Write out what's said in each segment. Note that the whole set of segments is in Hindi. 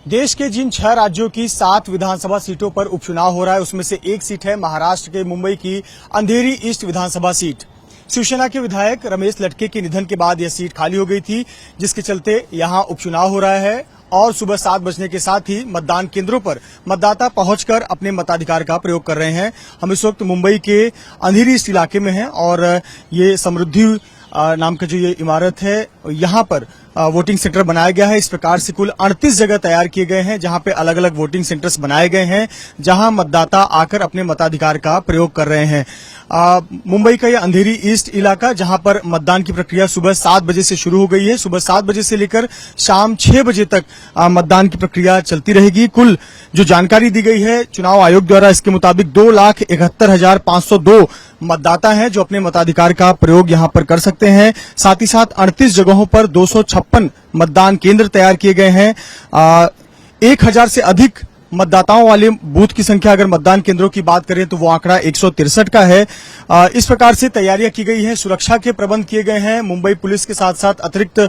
देश के जिन 6 राज्यों की 7 विधानसभा सीटों पर उपचुनाव हो रहा है, उसमें से एक सीट है महाराष्ट्र के मुंबई की अंधेरी ईस्ट विधानसभा सीट। शिवसेना के विधायक रमेश लटके के निधन के बाद यह सीट खाली हो गई थी, जिसके चलते यहां उपचुनाव हो रहा है और सुबह 7 बजने के साथ ही मतदान केंद्रों पर मतदाता पहुंचकर अपने मताधिकार का प्रयोग कर रहे हैं। हम इस वक्त मुंबई के अंधेरी ईस्ट इलाके में हैं और ये समृद्धि नाम का जो ये इमारत है, यहाँ पर वोटिंग सेंटर बनाया गया है। इस प्रकार से कुल 38 जगह तैयार किए गए हैं, जहां पे अलग अलग वोटिंग सेंटर्स बनाए गए हैं, जहां मतदाता आकर अपने मताधिकार का प्रयोग कर रहे हैं। मुंबई का यह अंधेरी ईस्ट इलाका, जहां पर मतदान की प्रक्रिया सुबह 7 बजे से शुरू हो गई है। सुबह 7 बजे से लेकर शाम 6 बजे तक मतदान की प्रक्रिया चलती रहेगी। कुल जो जानकारी दी गई है चुनाव आयोग द्वारा, इसके मुताबिक 2,71,502 मतदाता हैं जो अपने मताधिकार का प्रयोग यहां पर कर सकते हैं। साथ ही साथ 38 जगहों पर 256 मतदान केंद्र तैयार किए गए हैं। 1000 से अधिक मतदाताओं वाले बूथ की संख्या अगर मतदान केंद्रों की बात करें तो वो आंकड़ा 163 का है। इस प्रकार से तैयारियां की गई है, सुरक्षा के प्रबंध किए गए हैं। मुंबई पुलिस के साथ साथ अतिरिक्त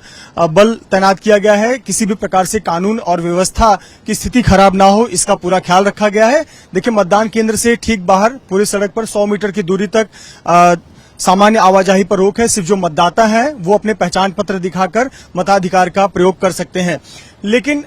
बल तैनात किया गया है। किसी भी प्रकार से कानून और व्यवस्था की स्थिति खराब ना हो, इसका पूरा ख्याल रखा गया है। देखिए, मतदान केंद्र से ठीक बाहर पूरी सड़क पर 100 मीटर की दूरी तक सामान्य आवाजाही पर रोक है। सिर्फ जो मतदाता है वो अपने पहचान पत्र दिखाकर मताधिकार का प्रयोग कर सकते हैं। लेकिन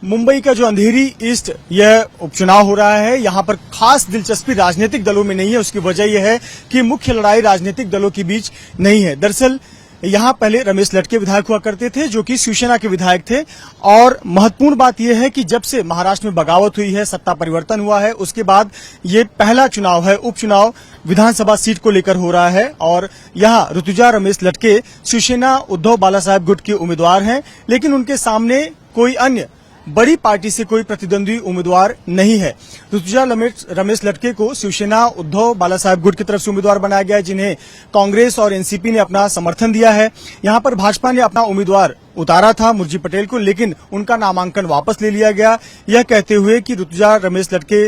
मुंबई का जो अंधेरी ईस्ट यह उपचुनाव हो रहा है, यहां पर खास दिलचस्पी राजनीतिक दलों में नहीं है। उसकी वजह यह है कि मुख्य लड़ाई राजनीतिक दलों के बीच नहीं है। दरअसल यहां पहले रमेश लटके विधायक हुआ करते थे, जो कि शिवसेना के विधायक थे। और महत्वपूर्ण बात यह है कि जब से महाराष्ट्र में बगावत हुई है, सत्ता परिवर्तन हुआ है, उसके बाद ये पहला चुनाव है, उपचुनाव विधानसभा सीट को लेकर हो रहा है। और यहां ऋतुजा रमेश लटके शिवसेना उद्धव बालासाहेब गुट के उम्मीदवार हैं, लेकिन उनके सामने कोई अन्य बड़ी पार्टी से कोई प्रतिद्वंदी उम्मीदवार नहीं है। ऋतुजा रमेश लटके को शिवसेना उद्धव बालासाहेब गुट की तरफ से उम्मीदवार बनाया गया है, जिन्हें कांग्रेस और एनसीपी ने अपना समर्थन दिया है। यहां पर भाजपा ने अपना उम्मीदवार उतारा था मुर्जी पटेल को, लेकिन उनका नामांकन वापस ले लिया गया, यह कहते हुए कि ऋतुजा रमेश लटके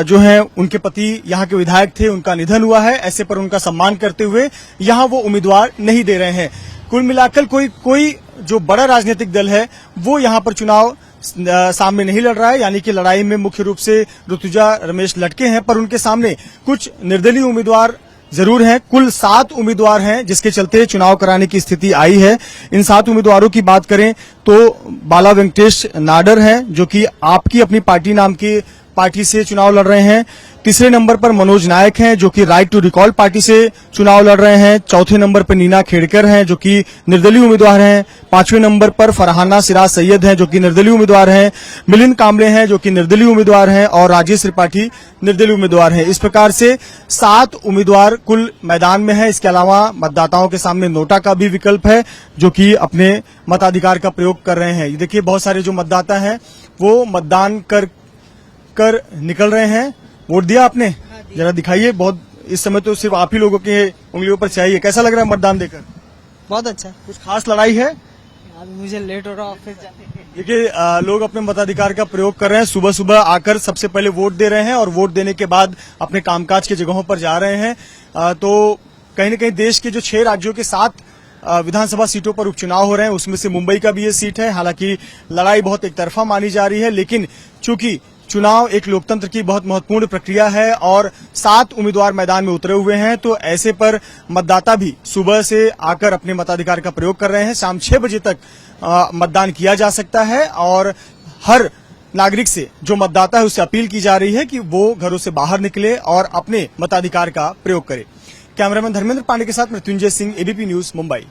जो हैं उनके पति यहां के विधायक थे, उनका निधन हुआ है। ऐसे पर उनका सम्मान करते हुए यहां वो उम्मीदवार नहीं दे रहे हैं। कुल मिलाकर कोई जो बड़ा राजनीतिक दल है वो यहां पर चुनाव सामने नहीं लड़ रहा है, यानी कि लड़ाई में मुख्य रूप से ऋतुजा रमेश लटके हैं, पर उनके सामने कुछ निर्दलीय उम्मीदवार जरूर हैं। कुल 7 उम्मीदवार हैं, जिसके चलते चुनाव कराने की स्थिति आई है। इन 7 उम्मीदवारों की बात करें तो बाला वेंकटेश नाडर हैं, जो कि आपकी अपनी पार्टी नाम की पार्टी से चुनाव लड़ रहे हैं। तीसरे नंबर पर मनोज नायक हैं, जो कि राइट टू रिकॉल पार्टी से चुनाव लड़ रहे हैं। चौथे नंबर पर नीना खेड़कर हैं, जो कि निर्दलीय उम्मीदवार हैं। 5वें नंबर पर फरहाना सिराज सैयद हैं, जो कि निर्दलीय उम्मीदवार हैं। मिलिंद कांबले हैं, जो कि निर्दलीय उम्मीदवार हैं, और राजेश त्रिपाठी निर्दलीय उम्मीदवार हैं। इस प्रकार से 7 उम्मीदवार कुल मैदान में है। इसके अलावा मतदाताओं के सामने नोटा का भी विकल्प है, जो कि अपने मताधिकार का प्रयोग कर रहे हैं। देखिए, बहुत सारे जो मतदाता हैं वो मतदान कर निकल रहे हैं। वोट दिया आपने? जरा दिखाइए। बहुत इस समय तो सिर्फ आप ही लोगों के उंगलियों पर चाहिए। कैसा लग रहा है मतदान देकर? बहुत अच्छा। कुछ खास लड़ाई है? अभी मुझे लेट हो रहा ऑफिस जाने। देखिए, लोग अपने मताधिकार का प्रयोग कर रहे हैं। सुबह सुबह आकर सबसे पहले वोट दे रहे हैं और वोट देने के बाद अपने कामकाज की जगहों पर जा रहे हैं। तो कहीं न कहीं देश के जो 6 राज्यों के 7 विधानसभा सीटों पर उपचुनाव हो रहे हैं, उसमें से मुंबई का भी ये सीट है। हालांकि लड़ाई बहुत एक तरफा मानी जा रही है, लेकिन चूंकि चुनाव एक लोकतंत्र की बहुत महत्वपूर्ण प्रक्रिया है और 7 उम्मीदवार मैदान में उतरे हुए हैं, तो ऐसे पर मतदाता भी सुबह से आकर अपने मताधिकार का प्रयोग कर रहे हैं। शाम 6 बजे तक मतदान किया जा सकता है और हर नागरिक से, जो मतदाता है, उससे अपील की जा रही है कि वो घरों से बाहर निकले और अपने मताधिकार का प्रयोग करे। कैमरामैन धर्मेंद्र पांडे के साथ मृत्युंजय सिंह, एबीपी न्यूज, मुंबई।